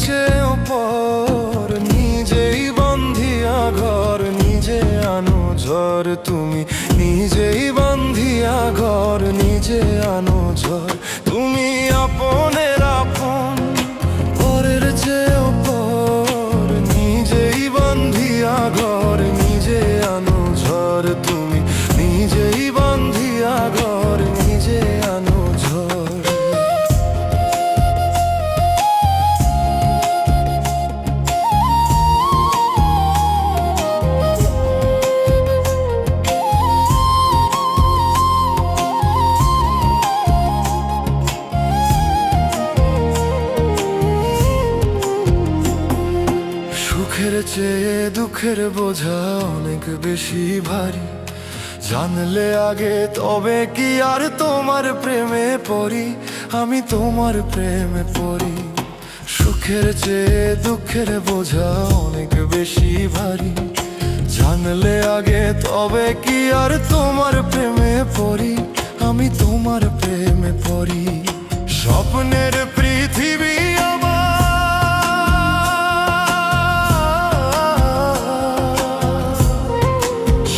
চেয়েও পর, নিজেই বান্ধিয়া ঘর নিজে আনো ঝড় তুমি, নিজেই বান্ধিয়া ঘর নিজে আনো ঝড়। তুমি আপনের আপন, পরের চেয়েও পর, নিজেই বান্ধিয়া ঘর নিজে আনো ঝড় তুমি, নিজেই বান্ধিয়া ঘর নিজে আনো ঝড়। সুখের চেয়ে দুঃখের বোঝা অনেক বেশি ভারী, জানলে আগে তবে কি আর তোমার প্রেমে পড়ি, আমি তোমার প্রেমে পড়ি। সুখের চেয়ে দুঃখের বোঝা অনেক বেশি ভারী, জানলে আগে তবে কি আর তোমার প্রেমে পড়ি, আমি তোমার প্রেমে পড়ি। স্বপ্নের পৃথিবী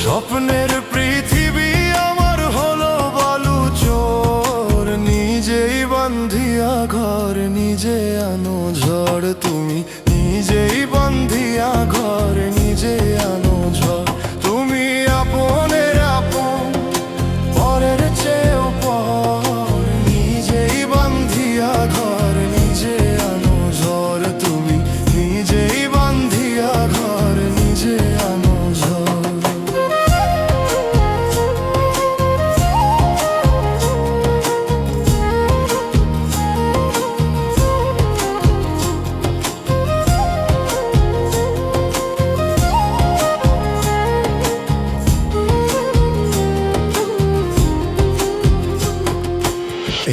স্বপ্নের পৃথিবী আমার হলো বালু চোর, নিজেই বান্ধিয়া ঘর নিজে আনো ঝড় তুমি, নিজেই বান্ধিয়া ঘর নিজে আনো ঝড়। তুমি আপনের আপন, পরের চেয়েও পর, নিজেই বান্ধিয়া ঘর নিজে আনো ঝড় তুমি, নিজেই বান্ধিয়া ঘর নিজে আনো ঝড়।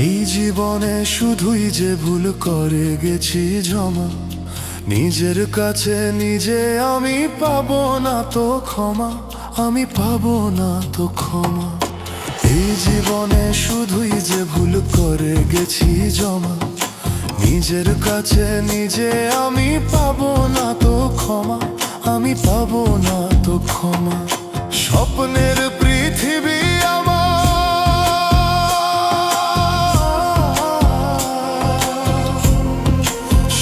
এই জীবনে শুধুই যে ভুল করে গেছি জমা, নিজের কাছে নিজে আমি পাবো না তো ক্ষমা, আমি পাবো না তো ক্ষমা। এই জীবনে শুধুই যে ভুল করে গেছি জমা, নিজের কাছে নিজে আমি পাবো না তো ক্ষমা, আমি পাবো না তো ক্ষমা। স্বপ্নের পৃথিবী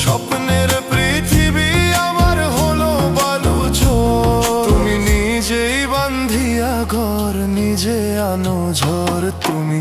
স্বপ্নের পৃথিবী আমার হলো বালু চোর, তুমি নিজেই বান্ধিয়া ঘর নিজে আনো ঝড় তুমি,